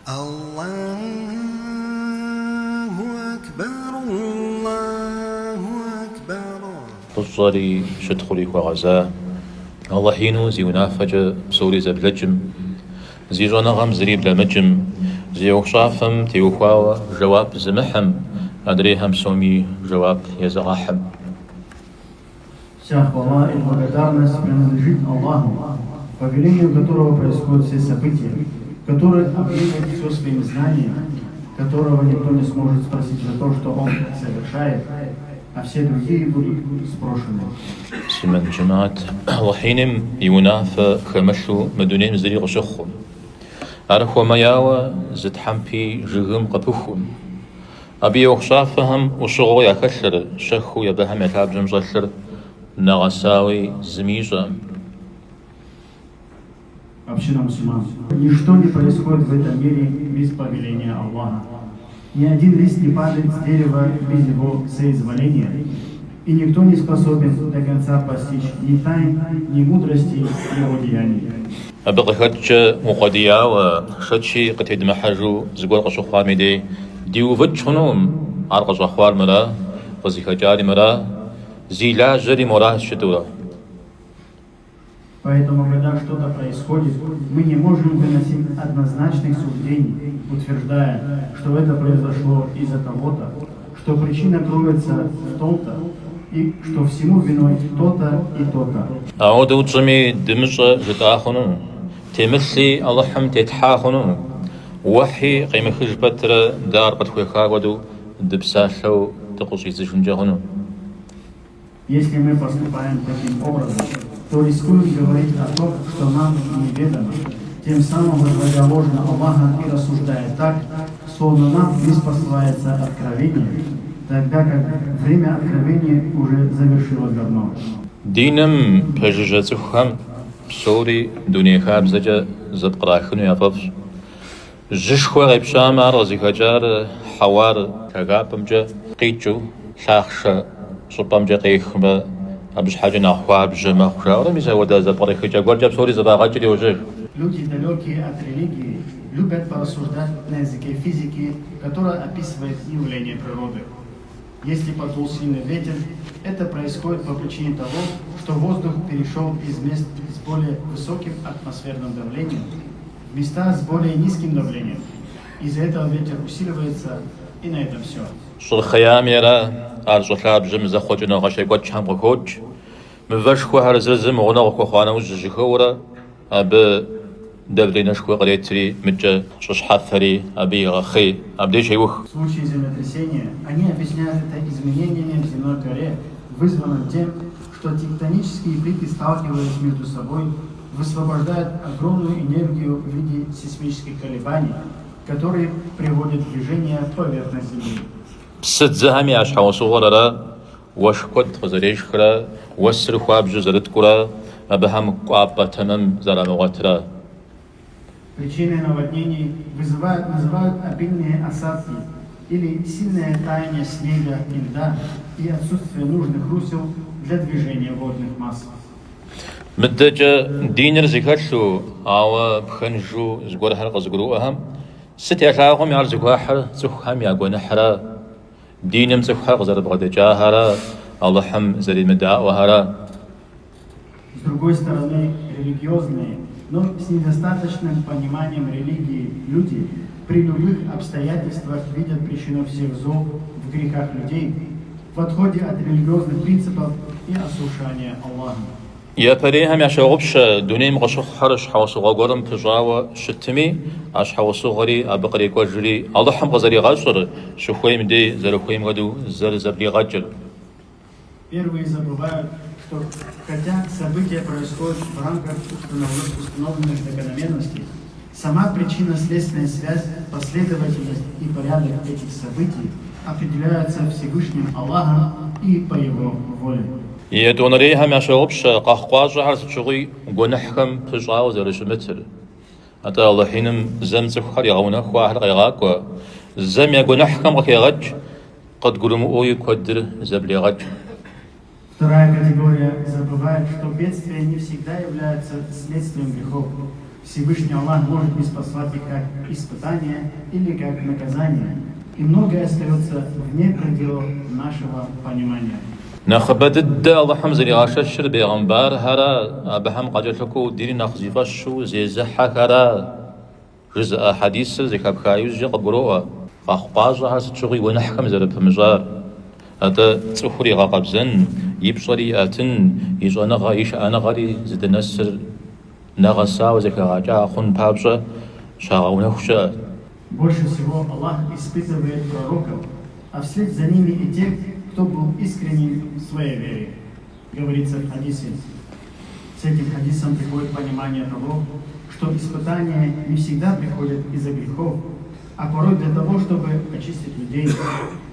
الله أكبر الله أكبر. طصري شدخلي وغزا الله حينو زي ونافج بصوري زبلجم زي جنغم زريب لمجم زي وخشافم تيوخواوا جواب زمحم أدريهم سومي جواب يزغاحم. Вся хвала и благодарность принадлежит Аллаху, по велению которого происходят все события, который объявит все своим знанием, которого никто не сможет спросить за то, что он совершает, а все другие будут спрошены. سمن جماعت الله حينم يوناف خمشو مدونين زري غشخون أرخو مياوة زد حمبي جغم قبخون أبي وخشافهم وشغو يكشر شخو يبهم يتاب جمجشر نغساوي زميجا. Община мусульман. Ничто не происходит в этом мире без повеления Аллаха. Ни один лист не падает с дерева без его соизволения. И никто не способен до конца постичь ни тайн, ни мудрости его деяний. أبقى خدش مقديا وخدشي قتيد محجو زقول قشخوار ميدي ديو فتشنوم عرق قشخوار مرا قزي خجاري مرا زيلا جري مرا شدورا. Поэтому, когда что-то происходит, мы не можем выносить однозначных суждений, утверждая, что это произошло из-за того-то, что причина кроется в том-то, и что всему виной то-то и то-то. أعود وجمي دمج جتاخنو تمثلي اللهم تتحاخنو وحي قيمة خجبتر دار قد خاغدو دبساشو تقصي زجنجهنو. Если мы поступаем таким образом, то рискуем говорить о том, что нам неведомо, тем самым возводя ложь на Аллаха и рассуждая так, словно нам не спасается откровение, тогда как время откровения уже завершило давно. دينم بججتهم سوري دنيا خابزجة زد قراخنو يقفش جشخوا غيبشام رزي خجار حوار كغابمجة قيتشو شاخشة صبامجة قيخمة أبش حاجة نحوار بجمع خشا ولا ميزا ودا زد قراخجة قول جاب سوري زد غاجري وجه. Люди, далекие от религии, любят порассуждать на языке физики, которая описывает явления природы. Если подул сильный ветер, это происходит по причине того, что воздух перешел из мест с более высоким атмосферным давлением в места с более низким давлением. Из-за этого ветер усиливается, и на этом все. شرخيام يرى أرجع بجم زخوجنا غشي قد شام غوج مفش خو هرززم غنا خو خانه وجج خورا أب دبرينا شكو قريتري متج شش حثري أبي غخي أبدي شيء وخ. В случае землетрясения они объясняют это изменениями в земной коре, вызванным тем, что тектонические плиты, сталкиваясь между собой, высвобождают огромную энергию в виде сейсмических колебаний, которые приводят в движение поверхности Земли. سدزهمي أشحو صغرا وشكت خزريش خرا وسر خواب جزرت كرا أبهم قابتنم زرامغترا. Причиной наводнений называют обильные осадки или сильное таяние снега и льда и отсутствие нужных русел для движения водных масс. مدجة دينر زكاتشو أو بخنجو زغور حلقة زغروهم ستة أشاهم يارزقوا حر زخهم يعقون حرا دينم زخها غزر بغدجا حرا اللهم زري مداء وحرا. С другой стороны, религиозные, но с недостаточным пониманием религии люди при любых обстоятельствах видят причину всех зол в грехах людей, в отходе от религиозных принципов и ослушания Аллаха. يا فريهم يا شغبش دونيم غشخ حرش حوصو غورم تجاوى شتمي عش حوصو غري أبقري كوجري اللهم غزري غاشر شخويم دي زرخويم غدو زر زبري غاجر. Первые забывают, что хотя события происходят в рамках установленных закономерностей, сама причинно-следственная связь, последовательность и порядок этих событий определяются Всевышним Аллахом и по Его воле. يدونريهم يا شغبش قهقواج عرض شغي ونحكم تجاوى زرش متر أتا الله حينم زمزخ خري غونا خواهر غيغاك زم يقول نحكم غيغاج قد قلوم أوي كودر زبلي غاج. Вторая категория забывает, что бедствия не всегда являются следствием грехов. Всевышний Аллах может ниспослать их как испытание или как наказание. И многое остается вне пределов нашего понимания. نخبت الله حمزة لغاشر بيغمبار هرا أبهم قجلكو ديري نخزيفشو زيزحك هرا جزء حديث زي كابخايوز جي قبروها فأخبازها هستشغي ونحكم زرب مجار هذا تسخري غاقبزن يبصري آتن يجوانا إيش أنا غاري زد نسر نغسا وزي كغاجا خون بابجا شاغونا خشا. Больше всего Аллах испытывает пророков, а вслед за ними и тех, кто был искренен в своей вере. Говорится в хадисе. С этим хадисом приходит понимание того, что испытания не всегда приходят из-за грехов, а порой для того, чтобы очистить людей,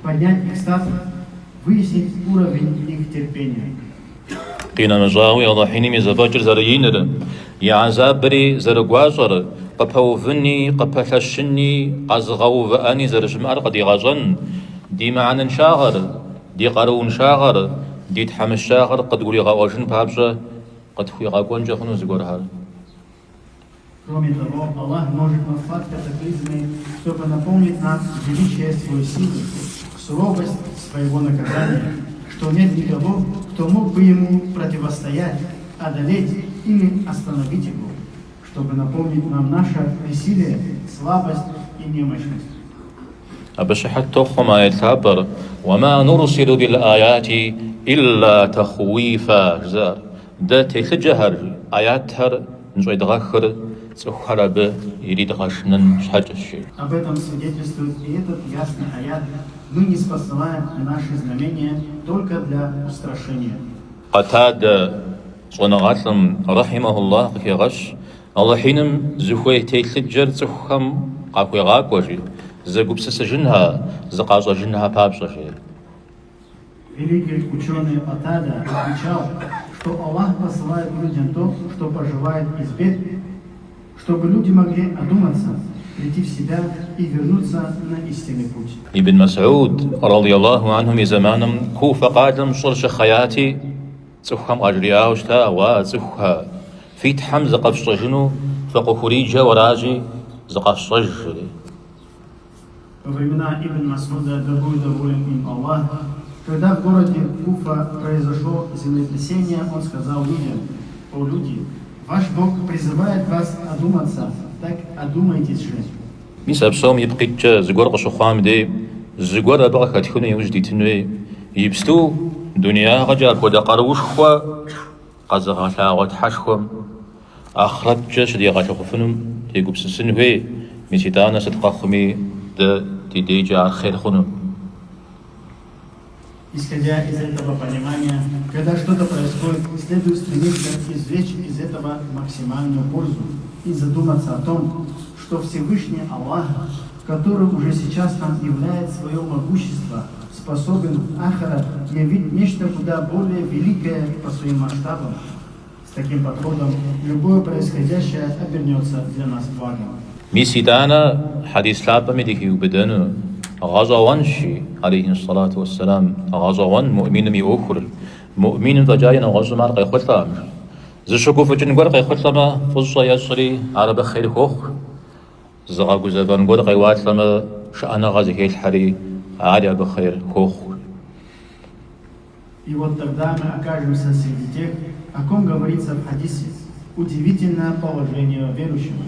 поднять их статус, выяснить уровень их терпения. قينا مجاوي الله حيني زباجر زريينر يا عزابري زرقوازر قبوفني قبلشني قزغو فاني زرجمار قد يغزن دي معن شاغر دي قرون شاغر دي تحمش شاغر قد قولي غاوجن بابجا قد خوي غاقوان جخنو زغورها. Кроме того, Аллах может наслать катаклизмы, чтобы напомнить нам величие своей силы, суровость своего наказания, что нет никого, кто мог бы ему противостоять, одолеть или остановить его, чтобы напомнить нам наше бессилие, слабость и немощность. أبشحت تخم يتعبر وما نرسل بالآيات إلا تخويفا جزار ده تلجهر آياتها نجوي دغخر تخرب يريد غشنن شحج الشيء. Об этом свидетельствует и этот ясный аят. Мы не спосылаем наши знамения только для устрашения. قتاد صنغاتهم رحمه الله في غش الله حينم زخوي تلجر تخم قاكوي غاكوجي زغبس سجنها زقاص جنها بابشي. Великий ученый Атада отвечал, что Аллах посылает людям то, что пожелает из бед, чтобы люди могли одуматься, прийти в себя и вернуться на истинный путь. ابن مسعود رضي الله عنه من زمانم كوفة قادم صرش خياتي تخم أجرياء وشتا وتخها في تحم زقف صجنو فقخريجة وراجي زقف صج. Во времена Ибн Масуда, да будет доволен им Аллах, когда в городе Куфа произошло землетрясение, он сказал людям: «О люди, ваш Бог призывает вас одуматься, так одумайтесь же». ميسا بسوم يبقيت زقور قشخام دي زقور أبغى كتكوني وجدي تنوي يبستو دنيا غجاك ودا قروش خوا قزغا شاغت حشخم آخرت جش دي غاش خفنم تيقوب سنوي ميسيتانا ستقاخمي دا دي جار خير خنم. Исходя из этого понимания, когда что-то происходит, следует стремиться извлечь из этого максимальную пользу и задуматься о том, что Всевышний Аллах, который уже сейчас нам являет свое могущество, способен ахара явить нечто куда более великое по своим масштабам. С таким подходом любое происходящее обернется для нас благом. ميسيتانا حديث لابا مديكي وبدانو غزوان شي عليه الصلاة والسلام غزوان مؤمن مي أخر مؤمن فجاينا غزو مار قي خطلا زشكو فجن غور قي خطلا ما فزا يسري عرب خير خوخ زغاقو زبان غور قي واتلما شأنا غازي هيل حري عرب خير خوخ. И вот тогда мы окажемся среди тех, о ком говорится в хадисе: удивительное положение верующего.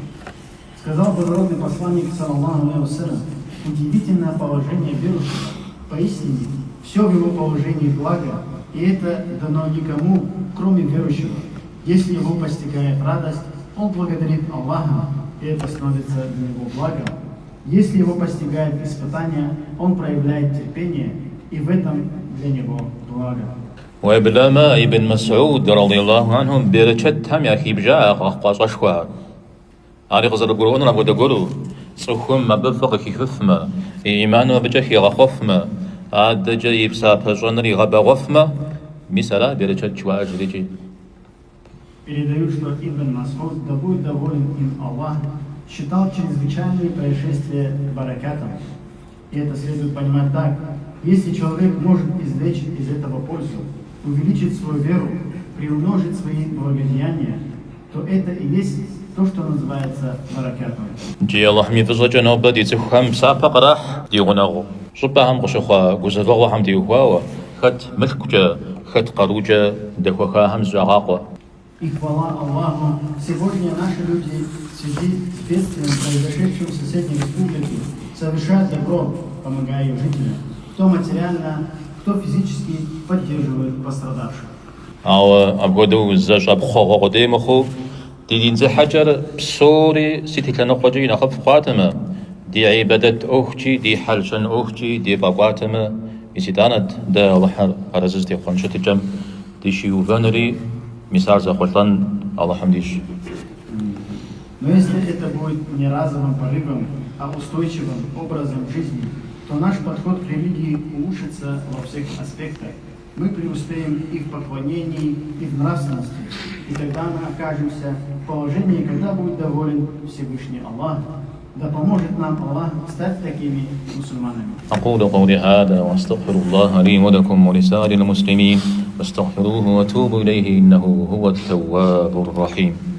Сказал благородный посланник, саллаллаху алейхи ва саллям, удивительное положение верующего. Поистине, все в его положении благо, и это дано никому, кроме верующего. Если его постигает радость, он благодарит Аллаха, и это становится для него благом. Если его постигает испытание, он проявляет терпение, и в этом для него благо. وابلما ابن مسعود رضي الله عنه برشت هم يخي بجاء قاص أشوا على غزر القرون راه ودقولو صخم ما بفق كيفما إيمان بجاه غخفما عاد جاي بساب جنري غبا غفما مثلا برشت شوا أجريجي. Передают, что Ибн Масуд, да будет доволен им Аллах, считал чрезвычайные происшествия баракатом. И это следует понимать так: если человек может извлечь из этого пользу, увеличить свою веру, приумножить свои благодеяния, то это и есть то, что называется баракатом. جي الله مي فزوجة نوبة دي تفهم سابق راح دي غناغو شبهم قشخوا قزفوا هم دي هوا خد ملكجة خد قروجة دخوها هم زعاقوا. И хвала Аллаху, сегодня наши люди в связи с бедствием, произошедшим в соседней республике, совершают добро, помогая ее жителям, кто материально, кто физически поддерживает пострадавших. أو أبغدو زج أبخو قديمخو دي دين حجر بسوري سيتي كنقجي نخف قاتمة دي عبادة أختي دي حلشن أختي دي بقاتمة يسيدانت دا الله أرزز دي قنشة جم دي شيوفانري مثال زخوتلان الله حمديش. Но если это будет не разовым порывом, а устойчивым образом жизни, то наш подход к религии улучшится во всех аспектах. Мы преуспеем и в поклонении, и в нравственности. И тогда мы окажемся в положении, когда будет доволен Всевышний Аллах. Да поможет нам Аллах стать такими мусульманами. أقول قولي هذا وأستغفر الله لي ولكم ولسائر المسلمين فاستغفروه وتوبوا إليه إنه هو التواب الرحيم.